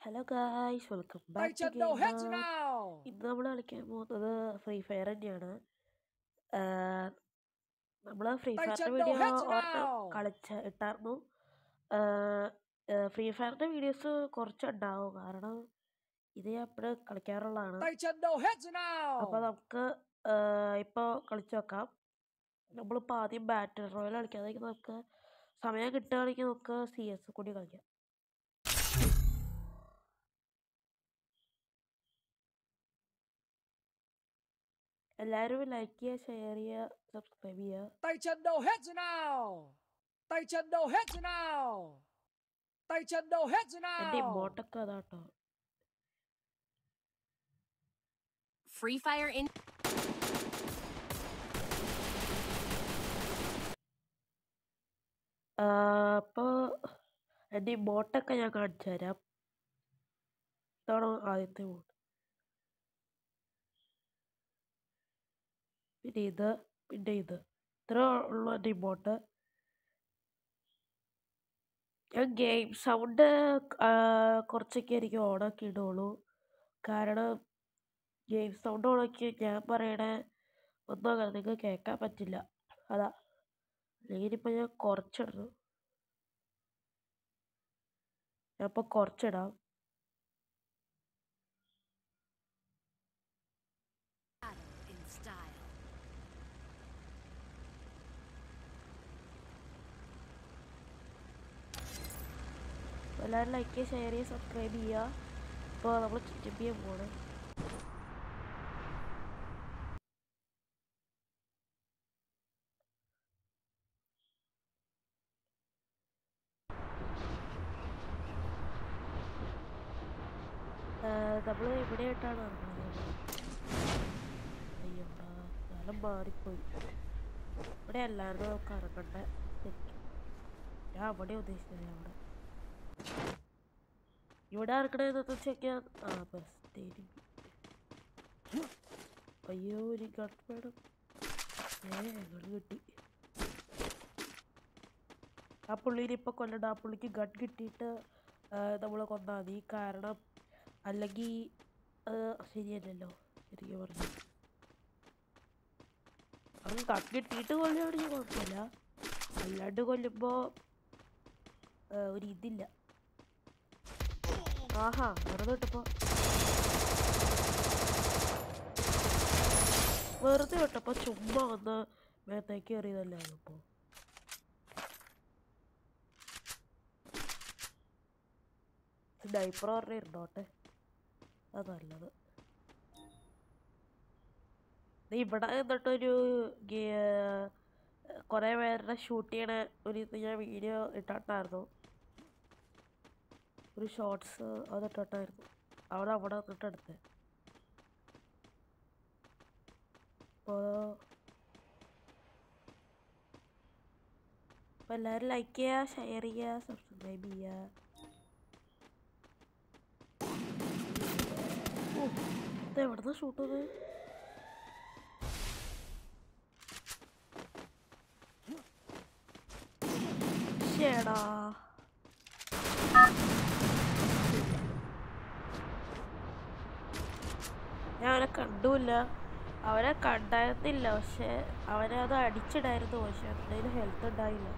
Hello guys, welcome back to game. ഇന്ന് നമ്മൾ കളിക്കാൻ പോകുന്നത് ഫ്രീ ഫയർ തന്നെയാണ്. നമ്മൾ ഫ്രീ ഫയറിൻ്റെ വീഡിയോ ഒരെണ്ണം ഇട്ടായിരുന്നു. ഫ്രീ ഫയറിൻ്റെ വീഡിയോസ് കുറച്ചുണ്ടാവും, കാരണം ഇത് ഞാൻ എപ്പോഴും കളിക്കാറുള്ളതാണ്. അപ്പോൾ നമുക്ക് ഇപ്പോൾ കളിച്ചു നോക്കാം. നമ്മളിപ്പോൾ ആദ്യം ബാറ്റിൽ റോയൽ കളിക്കാതെ നമുക്ക് സമയം കിട്ടുകയാണെങ്കിൽ നമുക്ക് CS കൂടി കളിക്കാം. എല്ലാവരും ലൈക്ക് ചെയ്യുക, ഷെയർ ചെയ്യുക, സബ്സ്ക്രൈബ് ചെയ്യുക. Tay chân đầu hết rồi nào. Tay chân đầu hết rồi nào. Tay chân đầu hết rồi nào. എൻ്റെ ഇമോട്ടൊക്കെ അതാട്ടോ. Free Fire in അപ്പോൾ എൻ്റെ ഇമോട്ടൊക്കെ ഞാൻ കാണിച്ചു തരാം. ഇതാണ് ആദ്യത്തെ ഇമോട്ട്. പിന്നെ ഇത് ഇത്ര ഉള്ളു എൻ്റെ ഇമോട്ട്. ഞാൻ ഗെയിം സൗണ്ട് കുറച്ചൊക്കെ എനിക്ക് ഓണാക്കി ഇടുള്ളൂ, കാരണം ഗെയിം സൗണ്ട് ഓണാക്കി ഞാൻ പറയണേ ഒന്നും അങ്ങനെ നിങ്ങൾക്ക് കേൾക്കാൻ പറ്റില്ല. അതാ, അല്ലെങ്കിൽ ഇപ്പം ഞാൻ കുറച്ചിടുന്നു. ഞാൻ ഇപ്പോൾ കുറച്ചിടാം. in style. എല്ലാവരും ലൈക്ക് ചെയ്യുക, ഷെയർ ചെയ്യുക, സബ്സ്ക്രൈബ് ചെയ്യുക. ഇപ്പോൾ നമ്മൾ കിറ്റപ്പ് ചെയ്യാൻ പോകണം. നമ്മൾ ഇവിടെ ആയിട്ടാണ് ഇറങ്ങുന്നത്. അയ്യോടാ, സ്ഥലം മാറിപ്പോയി. ഇവിടെ അല്ലായിരുന്നു നമുക്ക് ഇറങ്ങണ്ട. ഞാൻ അവിടെ ഉദ്ദേശിച്ചത് ഇവിടെ ഇറങ്ങണേന്ന് ചെക്കാൻ. ബസ് അയ്യോ, ഒരു ഗൺ വേണം. ഗൺ കിട്ടി. ആ പുള്ളീനെ ഇപ്പോൾ കൊല്ലണ്ട. ആ പുള്ളിക്ക് ഗൺ കിട്ടിയിട്ട് നമ്മൾ കൊന്നാൽ മതി, കാരണം അല്ലെങ്കിൽ ശരിയല്ലല്ലോ. ശരിക്കും പറഞ്ഞു അവൻ ഗൺ കിട്ടിയിട്ട് കൊല്ലുകയാണെങ്കിൽ കുഴപ്പമില്ല, അല്ലാണ്ട് കൊല്ലുമ്പോൾ ഒരിതില്ല. ആഹാ, വെറുതെ വിട്ടപ്പോൾ ചുമ്മാ വന്ന് മേത്തേക്ക് കയറിയതല്ലേ. ഇപ്പോൾ ഡൈപ്പർ പറഞ്ഞ ഇരുന്നോട്ടെ, അത് നല്ലത്. ഇവിടെ നിന്നിട്ടൊരു കുറേ പേരുടെ ഷൂട്ട് ചെയ്യണ ഒരു ഇത് ഞാൻ വീഡിയോ ഇട്ടിട്ടായിരുന്നു, ഒരു ഷോർട്സ് അത് ഇട്ടിട്ടായിരുന്നു. അവിടെ നിന്നിട്ട് എടുത്തത്. അപ്പോൾ എല്ലാവരും ലൈക്ക് ചെയ്യുക, ഷെയർ ചെയ്യുക, സബ്സ്ക്രൈബ് ചെയ്യുക. ഇത് എവിടുന്ന് ഷൂട്ട് ചെയ്ത്? ശേടാ, ഞാൻ അവനെ കണ്ടുമില്ല, അവനെ കണ്ടായിരുന്നില്ല. പക്ഷെ അവനെ അത് അടിച്ചിടായിരുന്നു, പക്ഷെ എന്തെങ്കിലും ഹെൽത്ത് ഉണ്ടായില്ല.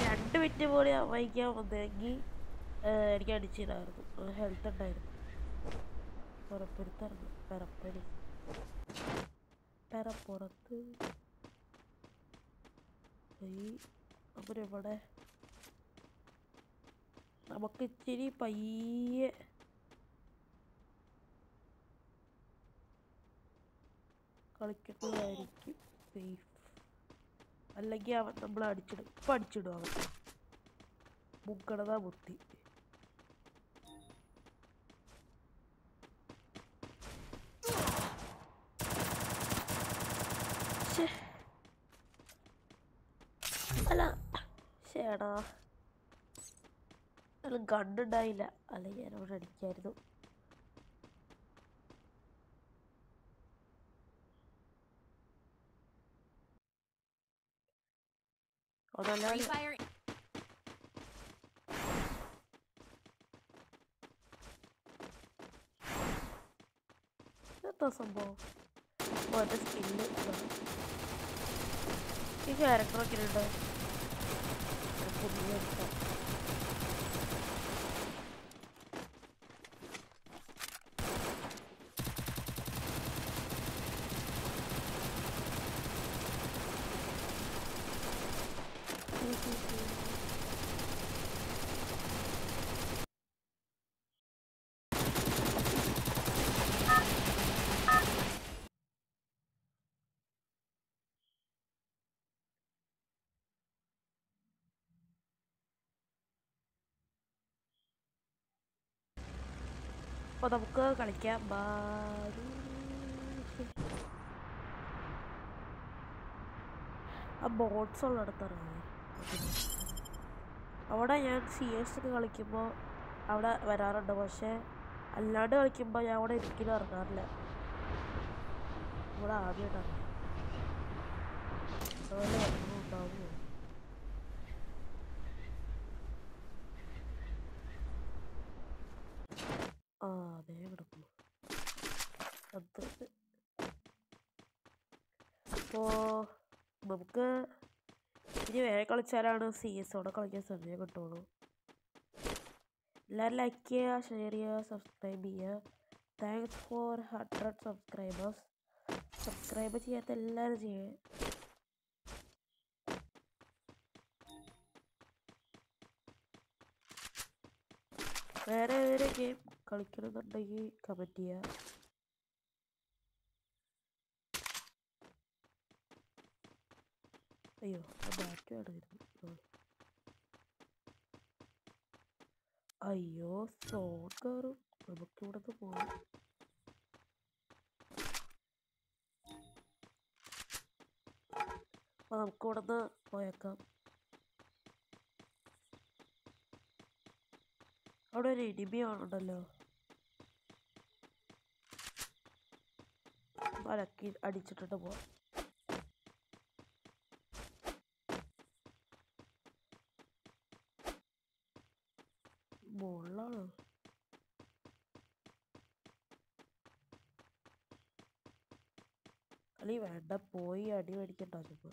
2 മിനിറ്റ് പോലെ വൈകിയാൽ വന്നെങ്കിൽ എനിക്ക് അടിച്ചിടായിരുന്നു, ഹെൽത്ത് ഉണ്ടായിരുന്നു. പുറപ്പെടുത്തിറങ്ങും, പെരപ്പുറത്ത് അവരിവിടെ. നമുക്ക് ഇച്ചിരി പയ്യെ കളിക്കുന്നതായിരിക്കും സേഫ്, അല്ലെങ്കിൽ അവൻ നമ്മൾ അടിച്ചിടും. ഇപ്പം അടിച്ചിടും അവൻ. മുക്കണതാ ബുദ്ധി. അല്ല ശേടാ, അല്ല ഗണ്ണുണ്ടായില്ല, അല്ലെങ്കിൽ ഞാൻ അവിടെ അടിക്കായിരുന്നു. Free Fire ഇതെന്താ സംഭവം? ഓരോ സ്കില്ല് ഈ ക്യാരക്ടറൊക്കെ ഉണ്ട്. പുതിയ എടുക്കാം. അപ്പോൾ നമുക്ക് കളിക്കാം. ആ ബോട്ട്സ് ഉള്ളിടത്തിറങ്ങി. അവിടെ ഞാൻ CS ഒക്കെ കളിക്കുമ്പോൾ അവിടെ വരാറുണ്ട്. പക്ഷേ അല്ലാണ്ട് കളിക്കുമ്പോൾ ഞാൻ അവിടെ ഒരിക്കലും ഇറങ്ങാറില്ല. ഇവിടെ ആദ്യമായിട്ടാണ്. അതുപോലെ ഉണ്ടാവുമോ? ആ അതേ കിടക്കുന്നു. അപ്പോൾ നമുക്ക് ഇനി വേറെ കളിച്ചാലാണ് CS കളിക്കാൻ സമയം കിട്ടുള്ളൂ. എല്ലാവരും ലൈക്ക് ചെയ്യുക, ഷെയർ ചെയ്യുക, സബ്സ്ക്രൈബ് ചെയ്യുക. Thanks for 100 subscribers. സബ്സ്ക്രൈബ് ചെയ്യാത്ത എല്ലാവരും ചെയ്യുക. വേറെ ഏതൊരു ഗെയിം കളിക്കണമെന്നുണ്ടെങ്കിൽ കമൻറ്റ് ചെയ്യുക. അയ്യോ ബാറ്റ് വേണമായിരുന്നു. അയ്യോ സോൺ കയറും. നമുക്കിവിടുന്ന് പോകാം. അപ്പോൾ നമുക്കിവിടുന്ന് പോയേക്കാം. അവിടെ ഒരു എനിമി ആണുണ്ടല്ലോ. മലക്കി അടിച്ചിട്ടിട്ട് പോവാം. മുള്ളാണോ? അല്ലെ വേണ്ട, പോയി അടി മേടിക്കണ്ട. ചുമ്മാ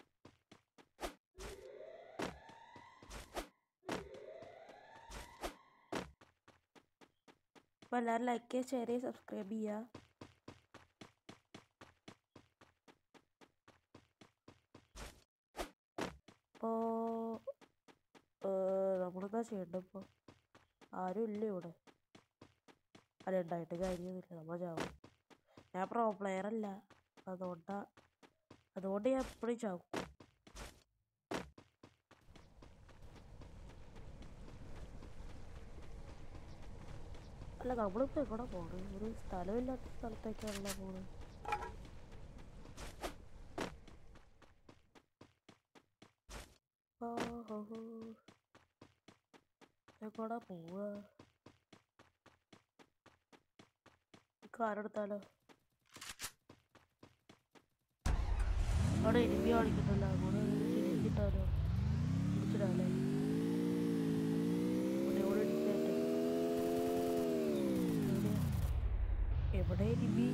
അപ്പോൾ എല്ലാവരും ലൈക്ക് ചെയ്യുക, ഷെയർ ചെയ്യുക, സബ്സ്ക്രൈബ് ചെയ്യുക. അപ്പോൾ നമ്മളെന്താ ചെയ്യേണ്ടത്? ഇപ്പോൾ ആരും ഇല്ല ഇവിടെ. അല്ല ഉണ്ടായിട്ട് കാര്യമൊന്നുമില്ല, നമ്മൾ ചാവും. ഞാൻ പ്രോ പ്ലെയർ അല്ല, അതുകൊണ്ട് ഞാൻ എപ്പോഴും ചാവും. അല്ല നമ്മളിപ്പോൾ എവിടെ പോകണം? ഒരു സ്ഥലമില്ലാത്ത സ്ഥലത്തേക്കാണല്ലോ പോണത്. എവിടെ പോവുക? കാറെടുത്താലോ? അവിടെ എനിമി കാണിക്കുന്നില്ല. അങ്ങോട്ട് ഇടിച്ചിട്ടാലോ? ഇടിച്ചിടാല്ലേ? എവിടെ എനിമി?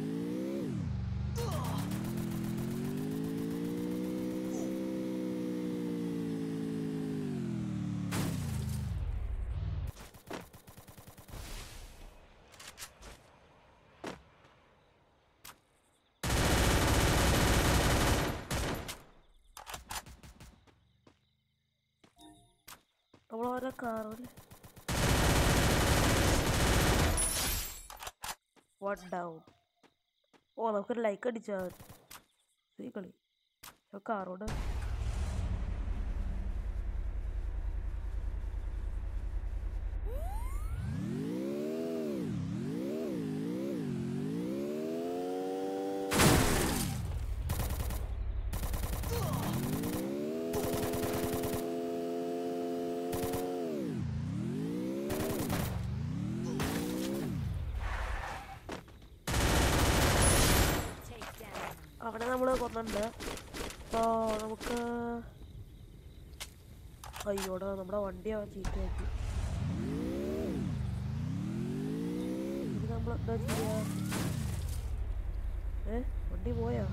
നമ്മളോരോ കാറിൽ 1 ഡൗൺ. ഓ നമുക്കൊരു ലൈക്ക് അടിച്ചാൽ മതി. കളി കാറോട് അവിടെ നമ്മൾ കൊന്നുണ്ട്. അപ്പോൾ നമുക്ക് അയ്യോടാ നമ്മുടെ വണ്ടി അവൻ ചീത്തയാക്കി. ഇത് നമ്മൾ എന്താ ചെയ്യുക? വണ്ടി പോയാ?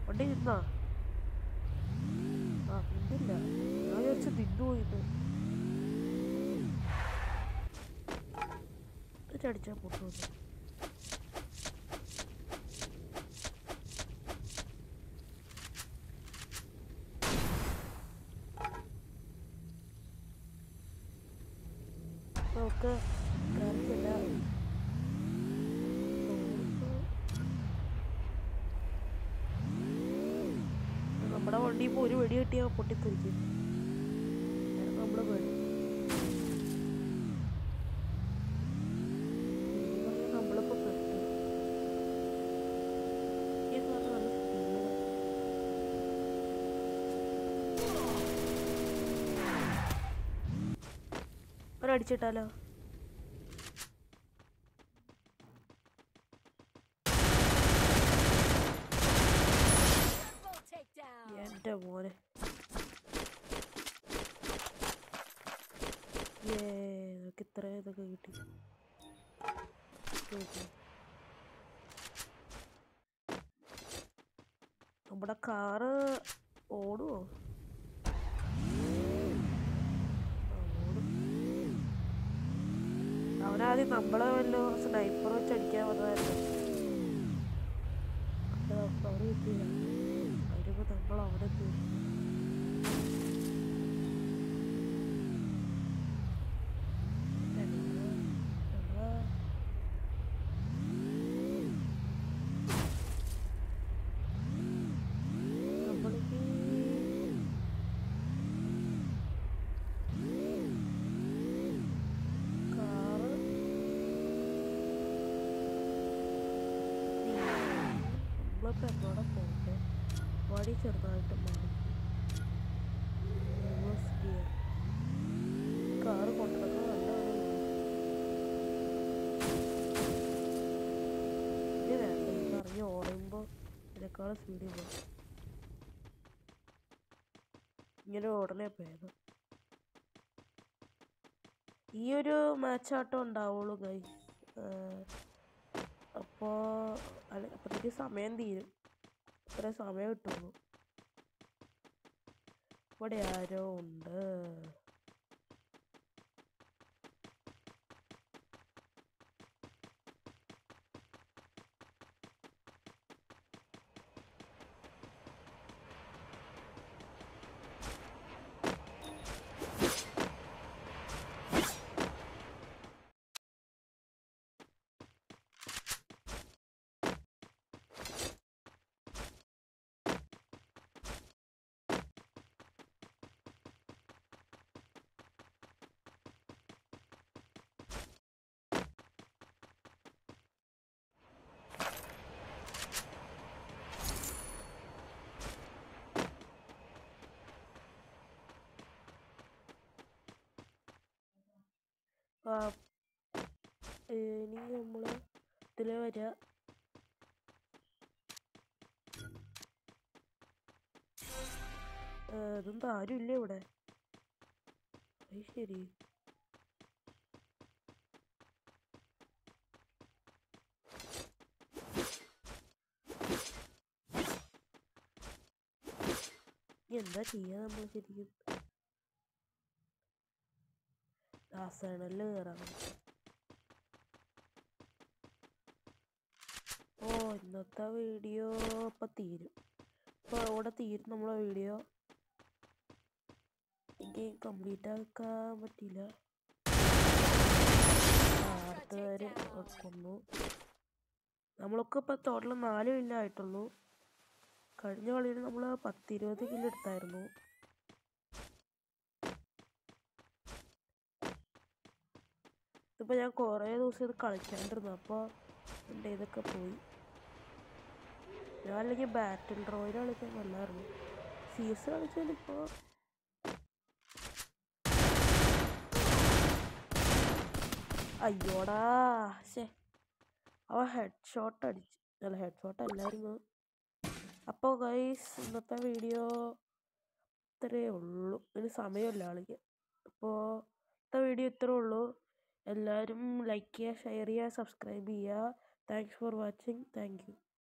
വണ്ടി നിന്നാ? ആ നിന്നില്ല, ഞാൻ വിചാരിച്ചു നിന്നു പോയിന്ന്. അടിച്ചാൽ പൊട്ടുന്നു. നമുക്ക് കാര്യമില്ല. നമ്മുടെ വണ്ടി ഇപ്പോൾ ഒരു വെടി കിട്ടിയാൽ പൊട്ടിത്തെറിക്കും. നമ്മൾ പേടി നമ്മളിപ്പോൾ പെട്ടു. ഒരടിച്ചിട്ടാലോ? എൻ്റെ മോനെ, നമുക്ക് ഇത്ര ഇതൊക്കെ കിട്ടി. നമ്മുടെ കാറ് ഓടുവോ? അവനാദ്യം നമ്മളെ വല്ലോ സ്നൈപ്പർ വെച്ച് അടിക്കാൻ വന്നതായിരുന്നു. അവര് കിട്ടിയില്ല. അതിനിപ്പോൾ നമ്മൾ അവനെ തീർന്നു. നമ്മളിപ്പോൾ എന്നോടെ പോകട്ടെ. വടി ചെറുതായിട്ട് മാറി. കാറ് കൊണ്ടുവന്നത് നല്ലതാണ്. ഇത് വേണ്ട, ഇറങ്ങി ഓടുമ്പോൾ ഇതിനേക്കാളും സ്പീഡിൽ പോകും. ഇങ്ങനെ ഓടണേ ഭേദം. ഈ ഒരു മാച്ചാട്ടം ഉണ്ടാവുള്ളൂ ഗൈസ്. അപ്പോഴത്തേക്ക് സമയം തീരും. ഇത്ര സമയം കിട്ടുള്ളൂ. ഇവിടെ ആരോ ഉണ്ട്. ഇനി നമ്മൾ ഇതിൽ വരിക. ഇതെന്താ ആരും ഇല്ല ഇവിടെ? അത് ശരി. എന്താ ചെയ്യാ നമ്മൾ ശരിക്കും? ആസനല് കയറാം. ഇന്നത്തെ വീഡിയോ ഇപ്പം തീരും. ഇപ്പോൾ അവിടെ തീരും നമ്മളെ വീഡിയോ. എനിക്ക് കംപ്ലീറ്റ് ആക്കാൻ പറ്റിയില്ല. അടുത്ത വരെ കൊന്നു. നമ്മളൊക്കെ ഇപ്പം ടോട്ടൽ 4 കില്ല് ആയിട്ടുള്ളൂ. കഴിഞ്ഞ കളിയിൽ നമ്മൾ 10-20 കില്ല് എടുത്തായിരുന്നു. ഇതിപ്പോൾ ഞാൻ കുറേ ദിവസം ഇത് കളിക്കാണ്ടിരുന്നു. അപ്പോൾ എൻ്റെ ഇതൊക്കെ പോയി. ഞാൻ അല്ലെങ്കിൽ ബാറ്റിൽ റോയൽ കളിക്കാൻ നല്ലതായിരുന്നു. CS കളിച്ചാലിപ്പോൾ അയ്യോടാ അവൻ ഹെഡ് ഷോട്ട് അടിച്ചു. അല്ല, ഹെഡ് ഷോട്ട് അല്ലായിരുന്നു. അപ്പോൾ ഗൈസ്, ഇന്നത്തെ വീഡിയോ ഇത്രയേ ഉള്ളൂ. ഇതിന് സമയമില്ല കളിക്കാൻ. അപ്പോൾ ഇന്നത്തെ വീഡിയോ ഇത്രയേ ഉള്ളൂ. എല്ലാവരും ലൈക്ക് ചെയ്യുക, ഷെയർ ചെയ്യുക, സബ്സ്ക്രൈബ് ചെയ്യുക. Thanks for watching. Thank you.